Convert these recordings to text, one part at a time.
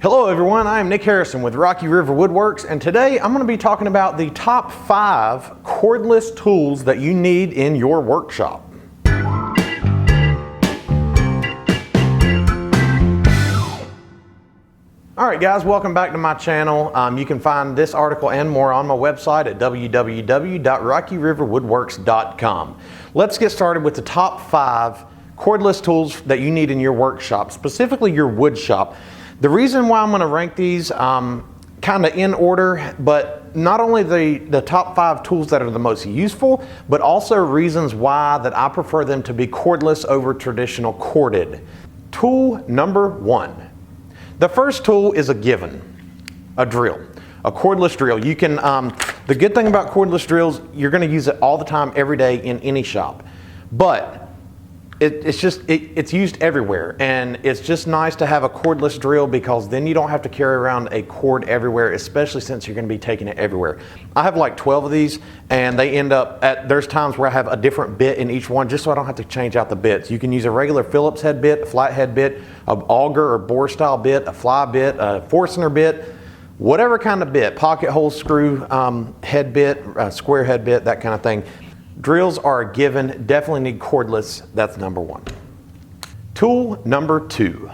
Hello everyone, I am Nick Harrison with Rocky River Woodworks, and today I'm going to be talking about the top 5 cordless tools that you need in your workshop. Alright guys, welcome back to my channel. You can find this article and more on my website at www.rockyriverwoodworks.com. Let's get started with the top 5 cordless tools that you need in your workshop, specifically your wood shop. The reason why I'm going to rank these kind of in order, but not only the top 5 tools that are the most useful, but also reasons why that I prefer them to be cordless over traditional corded. Tool number 1. The first tool is a given, a drill, a cordless drill. You can, the good thing about cordless drills, you're going to use it all the time, every day in any shop, but it's used everywhere, and it's just nice to have a cordless drill because then you don't have to carry around a cord everywhere, especially since you're going to be taking it everywhere. I have like 12 of these, and they end up there's times where I have a different bit in each one just so I don't have to change out the bits. You can use a regular Phillips head bit, a flat head bit, an auger or bore style bit, a fly bit, a Forstner bit, whatever kind of bit, pocket hole screw head bit, square head bit, that kind of thing. Drills are a given, definitely need cordless, that's number 1. Tool number 2.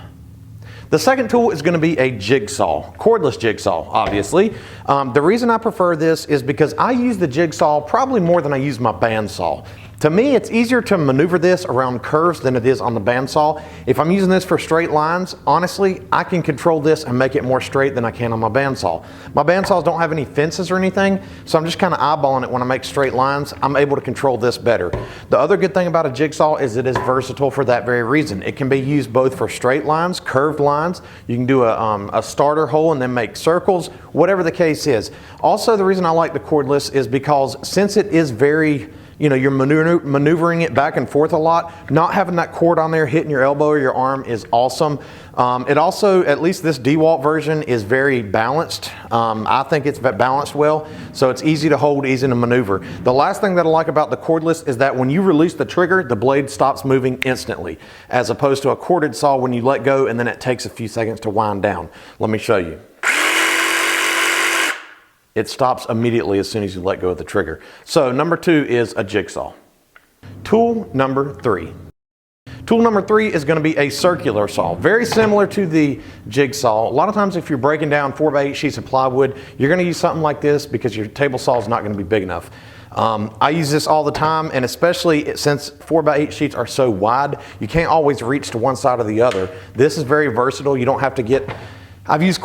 The second tool is going to be a jigsaw, cordless jigsaw, obviously. The reason I prefer this is because I use the jigsaw probably more than I use my bandsaw. To me, it's easier to maneuver this around curves than it is on the bandsaw. If I'm using this for straight lines, honestly, I can control this and make it more straight than I can on my bandsaw. My bandsaws don't have any fences or anything, so I'm just kind of eyeballing it when I make straight lines. I'm able to control this better. The other good thing about a jigsaw is it is versatile for that very reason. It can be used both for straight lines, curved lines. You can do a starter hole and then make circles, whatever the case is. Also, the reason I like the cordless is because since it is very, you're maneuvering it back and forth a lot, not having that cord on there hitting your elbow or your arm is awesome. It also, at least this DeWalt version, is very balanced. I think it's balanced well, so it's easy to hold, easy to maneuver. The last thing that I like about the cordless is that when you release the trigger, the blade stops moving instantly, as opposed to a corded saw when you let go and then it takes a few seconds to wind down. Let me show you. It stops immediately as soon as you let go of the trigger. So number 2 is a jigsaw. Tool number 3. Tool number 3 is going to be a circular saw. Very similar to the jigsaw. A lot of times if you're breaking down 4x8 sheets of plywood, you're going to use something like this because your table saw is not going to be big enough. I use this all the time, and especially since 4x8 sheets are so wide, you can't always reach to one side or the other. This is very versatile. You don't have to get... I've used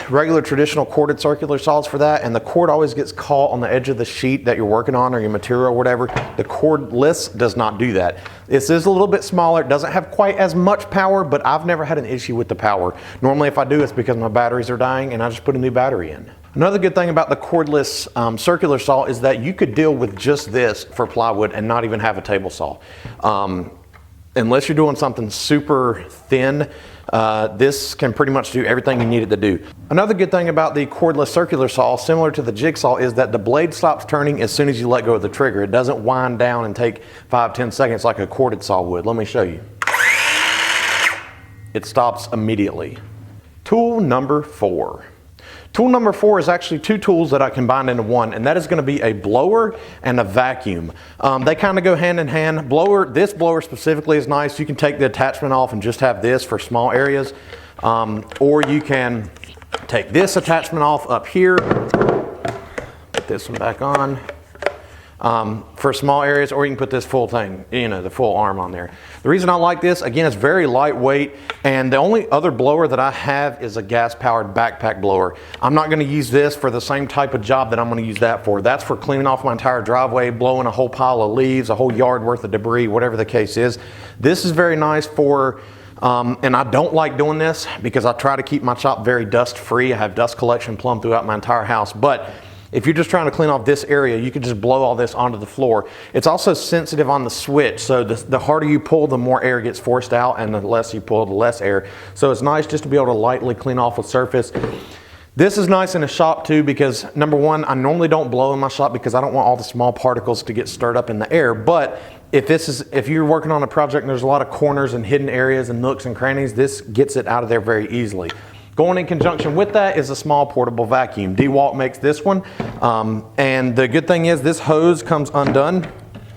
regular traditional corded circular saws for that, and the cord always gets caught on the edge of the sheet that you're working on or your material or whatever. The cordless does not do that. This is a little bit smaller. It doesn't have quite as much power, but I've never had an issue with the power. Normally if I do, it's because my batteries are dying and I just put a new battery in. Another good thing about the cordless circular saw is that you could deal with just this for plywood and not even have a table saw. Unless you're doing something super thin, this can pretty much do everything you need it to do. Another good thing about the cordless circular saw, similar to the jigsaw, is that the blade stops turning as soon as you let go of the trigger. It doesn't wind down and take 5-10 seconds like a corded saw would. Let me show you. It stops immediately. Tool number 4. Tool number 4 is actually 2 tools that I combined into one, and that is going to be a blower and a vacuum. They kind of go hand in hand. This blower specifically is nice. You can take the attachment off and just have this for small areas, or you can take this attachment off up here, put this one back on for small areas, or you can put this full thing, the full arm on there. The reason I like this, again, it's very lightweight, and the only other blower that I have is a gas-powered backpack blower. I'm not going to use this for the same type of job that I'm going to use that for. That's for cleaning off my entire driveway, blowing a whole pile of leaves, a whole yard worth of debris, whatever the case is. This is very nice for, and I don't like doing this because I try to keep my shop very dust-free. I have dust collection plumb throughout my entire house, but if you're just trying to clean off this area, you can just blow all this onto the floor. It's also sensitive on the switch, so the harder you pull, the more air gets forced out, and the less you pull, the less air. So it's nice just to be able to lightly clean off a surface. This is nice in a shop too because, number one, I normally don't blow in my shop because I don't want all the small particles to get stirred up in the air. But if you're working on a project and there's a lot of corners and hidden areas and nooks and crannies, this gets it out of there very easily. Going in conjunction with that is a small portable vacuum. DeWalt makes this one, and the good thing is this hose comes undone,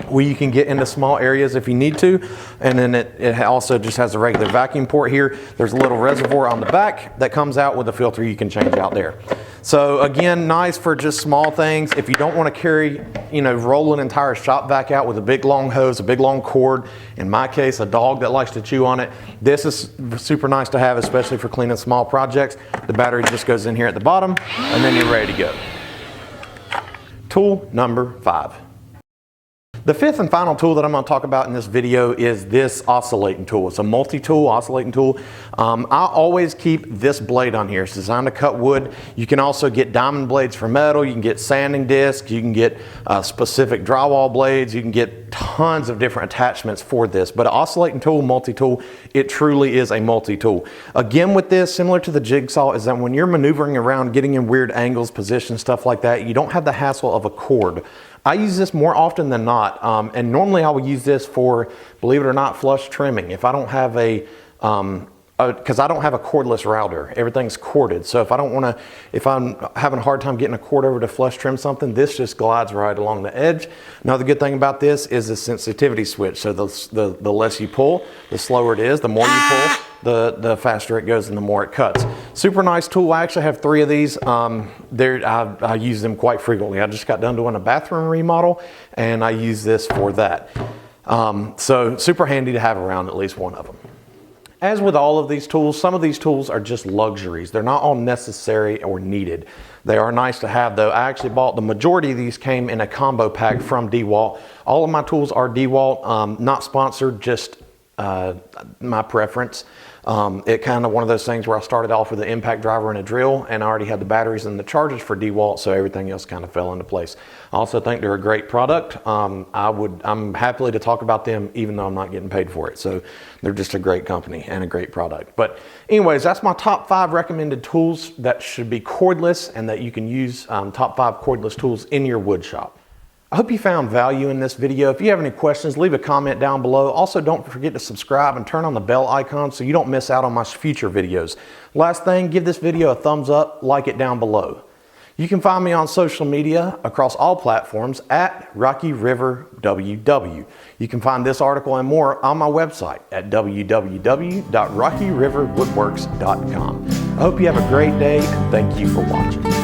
where you can get into small areas if you need to, and then it also just has a regular vacuum port here. There's a little reservoir on the back that comes out with a filter you can change out there. So again, nice for just small things. If you don't want to carry, roll an entire shop vac out with a big long hose, a big long cord, in my case a dog that likes to chew on it, this is super nice to have, especially for cleaning small projects. The battery just goes in here at the bottom, and then you're ready to go. Tool number 5. The fifth and final tool that I'm going to talk about in this video is this oscillating tool. It's a multi-tool, oscillating tool. I always keep this blade on here. It's designed to cut wood. You can also get diamond blades for metal. You can get sanding discs. You can get specific drywall blades. You can get tons of different attachments for this. But an oscillating tool, multi-tool, it truly is a multi-tool. Again, with this, similar to the jigsaw, is that when you're maneuvering around, getting in weird angles, positions, stuff like that, you don't have the hassle of a cord. I use this more often than not, and normally I will use this for, believe it or not, flush trimming. If I don't have because I don't have a cordless router, everything's corded. So if I'm having a hard time getting a cord over to flush trim something, this just glides right along the edge. Another good thing about this is the sensitivity switch. So the less you pull, the slower it is. The more you pull, the faster it goes and the more it cuts. Super nice tool. I actually have 3 of these. I use them quite frequently. I just got done doing a bathroom remodel, and I use this for that. So super handy to have around, at least one of them. As with all of these tools, some of these tools are just luxuries. They're not all necessary or needed. They are nice to have though. I actually bought, the majority of these came in a combo pack from DeWalt. All of my tools are DeWalt, not sponsored, just my preference. It kind of one of those things where I started off with an impact driver and a drill, and I already had the batteries and the chargers for DeWalt, so everything else kind of fell into place. I also think they're a great product. I'm happily to talk about them even though I'm not getting paid for it. So they're just a great company and a great product. But anyways, that's my top 5 recommended tools that should be cordless and that you can use, top 5 cordless tools in your wood shop. I hope you found value in this video. If you have any questions, leave a comment down below. Also, don't forget to subscribe and turn on the bell icon so you don't miss out on my future videos. Last thing, give this video a thumbs up, like it down below. You can find me on social media across all platforms at Rocky River WW. You can find this article and more on my website at www.rockyriverwoodworks.com. I hope you have a great day, and thank you for watching.